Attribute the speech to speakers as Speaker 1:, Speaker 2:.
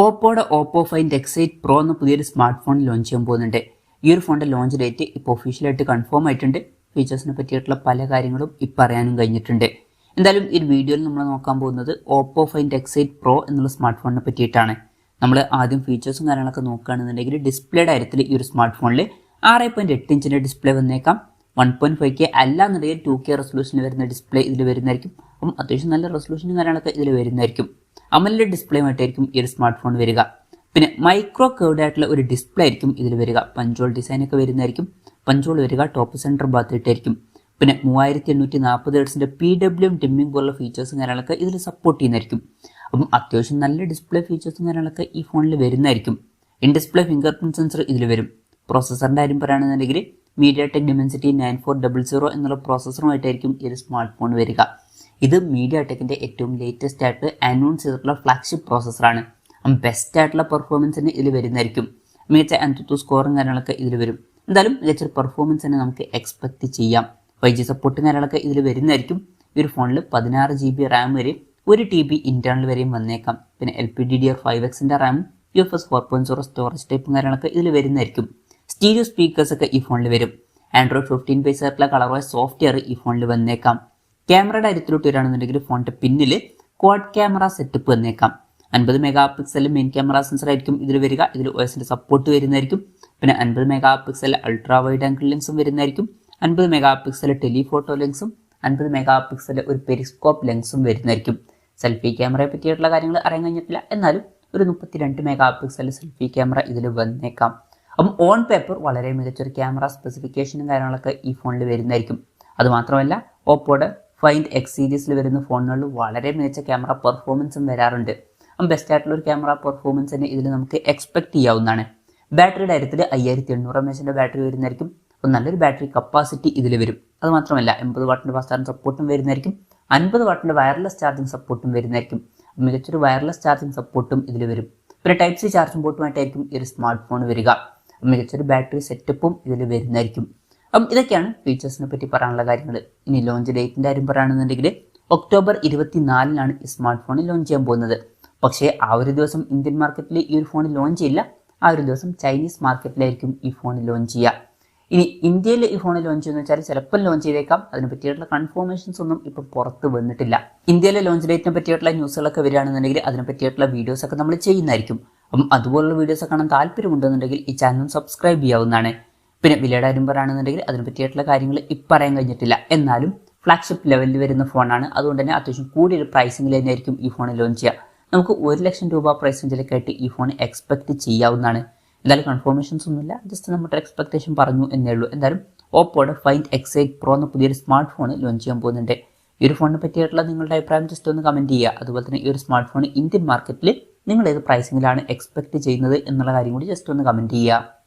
Speaker 1: ഓപ്പോയുടെ Oppo find X8 Pro എന്ന പുതിയൊരു smart phone launch ചെയ്യാൻ പോകുന്നുണ്ട്. ഈ ഒരു ഫോണിൻ്റെ ലോഞ്ച് ഡേറ്റ് ഇപ്പോൾ ഒഫീഷ്യലായിട്ട് കൺഫേം ആയിട്ടുണ്ട്. ഫീച്ചേഴ്സിനെ പറ്റിയിട്ടുള്ള പല കാര്യങ്ങളും ഇപ്പോൾ അറിയാനും കഴിഞ്ഞിട്ടുണ്ട്. എന്തായാലും ഈ വീഡിയോയിൽ നമ്മൾ നോക്കാൻ പോകുന്നത് ഓപ്പോ ഫൈൻഡ് X8 Pro എന്നുള്ള സ്മാർട്ട് ഫോണിനെ പറ്റിയിട്ടാണ്. നമ്മൾ ആദ്യം ഫീച്ചേഴ്സും കാര്യങ്ങളൊക്കെ നോക്കുകയാണെന്നുണ്ടെങ്കിൽ ഡിസ്പ്ലേയുടെ കാര്യത്തിൽ ഈ ഒരു സ്മാർട്ട് ഫോണിൽ 6.8 ഇഞ്ചിൻ്റെ ഡിസ്പ്ലേ വന്നേക്കാം. 1.5K അല്ലാന്നുണ്ടെങ്കിൽ 2K റെസൊല്യൂഷനിൽ വരുന്ന ഡിസ്പ്ലേ ഇതിൽ വരുന്നതായിരിക്കും. അപ്പം അത്യാവശ്യം നല്ല റെസൊല്യൂഷനും കാര്യങ്ങളൊക്കെ ഇതിൽ വരുന്നതായിരിക്കും. AMOLED ഡിസ്പ്ലേ ആയിട്ടായിരിക്കും ഈ ഒരു സ്മാർട്ട് ഫോൺ വരിക. പിന്നെ മൈക്രോ കേർഡ് ആയിട്ടുള്ള ഒരു ഡിസ്പ്ലേ ആയിരിക്കും ഇതിൽ വരിക. പഞ്ചോൾ ഡിസൈൻ ഒക്കെ വരുന്നതായിരിക്കും. പഞ്ചോൾ വരിക ടോപ്പ് സെൻറ്റർ ഭാഗത്തായിട്ടായിരിക്കും. പിന്നെ 3840 ഹെർട്സിൻ്റെ PWM ഡിമ്മിംഗ് പോലുള്ള ഫീച്ചേഴ്സും കാര്യങ്ങളൊക്കെ ഇതിൽ സപ്പോർട്ട് ചെയ്യുന്നതായിരിക്കും. അപ്പം അത്യാവശ്യം നല്ല ഡിസ്പ്ലേ ഫീച്ചേഴ്സും കാര്യങ്ങളൊക്കെ ഈ ഫോണിൽ വരുന്നതായിരിക്കും. In display finger print sensor ഇതിൽ വരും. പ്രോസസ്സറിൻ്റെ കാര്യം പറയുകയാണെന്നുണ്ടെങ്കിൽ mediatek dimensity 9400 എന്നുള്ള പ്രോസസ്സറുമായിട്ടായിരിക്കും ഈ ഒരു സ്മാർട്ട് ഫോൺ വരിക. ഇത് മീഡിയാടെക്കിൻ്റെ ഏറ്റവും ലേറ്റസ്റ്റ് ആയിട്ട് അനൗൺസ് ചെയ്തിട്ടുള്ള ഫ്ലാഗ്ഷിപ്പ് പ്രോസസ്സറാണ്. ബെസ്റ്റ് ആയിട്ടുള്ള പെർഫോമൻസിന് ഇതിൽ വരുന്നതായിരിക്കും. മികച്ച AnTuTu സ്കോറും കാര്യങ്ങളൊക്കെ ഇതിൽ വരും. എന്തായാലും മികച്ചൊരു പെർഫോമൻസ് തന്നെ നമുക്ക് എക്സ്പെക്ട് ചെയ്യാം. 5G സപ്പോർട്ടും കാര്യങ്ങളൊക്കെ ഇതിൽ വരുന്നതായിരിക്കും. ഈ ഒരു ഫോണിൽ 16GB റാം വരെ 1TB ഇന്റേണൽ വരെയും വന്നേക്കാം. പിന്നെ LPDDR5Xൻ്റെ റാമും UFS 4.0 സ്റ്റോറേജ് ടൈപ്പും കാര്യങ്ങളൊക്കെ ഇതിൽ വരുന്നതായിരിക്കും. സ്റ്റീരിയോ സ്പീക്കേഴ്സ് ഒക്കെ ഈ ഫോണിൽ വരും. Android 15 ബേസ് ആയിട്ടുള്ള കളർവൈസ് സോഫ്റ്റ്വെയർ ഈ ഫോണിൽ വന്നേക്കാം. ക്യാമറയുടെ കാര്യത്തിലോട്ട് വരികയാണെന്നുണ്ടെങ്കിൽ ഫോണിൻ്റെ പിന്നിൽ ക്വാഡ് ക്യാമറ സെറ്റപ്പ് വന്നേക്കാം. 50 mega pixel main camera sensor ആയിരിക്കും ഇതിൽ വരിക. ഇതിൽ OSൻ്റെ സപ്പോർട്ട് വരുന്നതായിരിക്കും. പിന്നെ 50 mega pixel ultra wide angle ലെൻസും വരുന്നതായിരിക്കും. 50 മെഗാ പിക്സൽ ടെലിഫോട്ടോ ലെൻസും 50 മെഗാ പിക്സൽ ഒരു പെരിസ്കോപ്പ് ലെൻസും വരുന്നതായിരിക്കും. സെൽഫി ക്യാമറയെ പറ്റിയിട്ടുള്ള കാര്യങ്ങൾ അറിയാൻ കഴിഞ്ഞിട്ടില്ല. എന്നാലും ഒരു 32 മെഗാ പിക്സൽ സെൽഫി ക്യാമറ ഇതിൽ വന്നേക്കാം. അപ്പം ഓൺ പേപ്പർ വളരെ മികച്ചൊരു ക്യാമറ സ്പെസിഫിക്കേഷനും കാര്യങ്ങളൊക്കെ ഈ ഫോണിൽ വരുന്നതായിരിക്കും. അതുമാത്രമല്ല ഓപ്പോയുടെ ഫൈൻഡ് X സീരീസിൽ വരുന്ന ഫോണുകളിൽ വളരെ മികച്ച ക്യാമറ പെർഫോമൻസും വരാറുണ്ട്. ബെസ്റ്റ് ആയിട്ടുള്ള ഒരു ക്യാമറ പെർഫോമൻസ് തന്നെ ഇതിൽ നമുക്ക് എക്സ്പെക്ട് ചെയ്യാവുന്നതാണ്. ബാറ്ററിയുടെ കാര്യത്തിൽ 5800 mAhന്റെ ബാറ്ററി വരുന്നതായിരിക്കും. അപ്പോൾ നല്ലൊരു ബാറ്ററി കപ്പാസിറ്റി ഇതിൽ വരും. അതുമാത്രമല്ല 80 വാട്ടിൻ്റെ ഫാസ്റ്റ് ചാർജിങ് സപ്പോർട്ടും വരുന്നതായിരിക്കും. 50 വാട്ടിൻ്റെ വയർലെസ് ചാർജിങ് സപ്പോർട്ടും വരുന്നതായിരിക്കും. മികച്ചൊരു വയർലെസ് ചാർജിങ് സപ്പോർട്ടും ഇതിൽ വരും. പിന്നെ Type-C ചാർജിങ് പോർട്ടുമായിട്ടായിരിക്കും ഈ ഒരു സ്മാർട്ട് ഫോൺ വരിക. മികച്ചൊരു ബാറ്ററി സെറ്റപ്പും ഇതിൽ വരുന്നതായിരിക്കും. അപ്പം ഇതൊക്കെയാണ് ഫീച്ചേഴ്സിനെ പറ്റി പറയാനുള്ള കാര്യങ്ങൾ. ഇനി ലോഞ്ച് ഡേറ്റിൻ്റെ കാര്യം പറയുകയാണെന്നുണ്ടെങ്കിൽ ഒക്ടോബർ 24 ഈ സ്മാർട്ട് ഫോൺ ലോഞ്ച് ചെയ്യാൻ പോകുന്നത്. പക്ഷേ ആ ഒരു ദിവസം ഇന്ത്യൻ മാർക്കറ്റിൽ ഈ ഒരു ഫോൺ ലോഞ്ച് ചെയ്യില്ല. ആ ഒരു ദിവസം ചൈനീസ് മാർക്കറ്റിലായിരിക്കും ഈ ഫോൺ ലോഞ്ച് ചെയ്യുക. ഇനി ഇന്ത്യയിൽ ഈ ഫോൺ ലോഞ്ച് ചെയ്യുന്ന വെച്ചാൽ ചിലപ്പോൾ ലോഞ്ച് ചെയ്തേക്കാം. അതിനെ പറ്റിയിട്ടുള്ള കൺഫർമേഷൻസ് ഒന്നും ഇപ്പം പുറത്ത് വന്നിട്ടില്ല. ഇന്ത്യയിലെ ലോഞ്ച് ഡേറ്റിനെ പറ്റിയിട്ടുള്ള ന്യൂസുകളൊക്കെ വരികയാണെന്നുണ്ടെങ്കിൽ അതിനെ പറ്റിയിട്ടുള്ള വീഡിയോസൊക്കെ നമ്മൾ ചെയ്യുന്നതായിരിക്കും. അപ്പം അതുപോലുള്ള വീഡിയോസ് കാണാൻ താല്പര്യമുണ്ടെന്നുണ്ടെങ്കിൽ ഈ ചാനൽ സബ്സ്ക്രൈബ് ചെയ്യാവുന്നതാണ്. പിന്നെ വിലയുടെ കാര്യം പറയുകയാണെന്നുണ്ടെങ്കിൽ അതിനെ പറ്റിയിട്ടുള്ള കാര്യങ്ങൾ ഇപ്പം പറയാൻ കഴിഞ്ഞിട്ടില്ല. എന്നാലും ഫ്ലാഗ്ഷിപ്പ് ലെവലിൽ വരുന്ന ഫോണാണ്. അതുകൊണ്ട് തന്നെ അത്യാവശ്യം കൂടിയൊരു പ്രൈസിംഗിൽ തന്നെയായിരിക്കും ഈ ഫോൺ ലോഞ്ച് ചെയ്യുക. നമുക്ക് 1 ലക്ഷം രൂപ പ്രൈസ് റേഞ്ചിലൊക്കെ ആയിട്ട് ഈ ഫോൺ എക്സ്പെക്ട് ചെയ്യാവുന്നതാണ്. എന്തായാലും കൺഫർമേഷൻസ് ഒന്നുമില്ല, ജസ്റ്റ് നമ്മുടെ എക്സ്പെക്ടേഷൻ പറഞ്ഞു എന്നേ ഉള്ളൂ. എന്തായാലും ഓപ്പോയുടെ ഫൈൻഡ് X8 Pro എന്ന പുതിയൊരു സ്മാർട്ട് ഫോൺ ലോഞ്ച് ചെയ്യാൻ പോകുന്നുണ്ട്. ഈ ഒരു ഫോണിനെ പറ്റിയിട്ടുള്ള നിങ്ങളുടെ അഭിപ്രായം ജസ്റ്റ് ഒന്ന് കമൻറ്റ് ചെയ്യുക. അതുപോലെ തന്നെ ഈ ഒരു സ്മാർട്ട് ഫോൺ ഇന്ത്യൻ മാർക്കറ്റിൽ നിങ്ങൾ ഏത് പ്രൈസിങ്ങിലാണ് എക്സ്പെക്ട് ചെയ്യുന്നത് എന്നുള്ള കാര്യം കൂടി ജസ്റ്റ് ഒന്ന് കമൻറ്റ് ചെയ്യുക.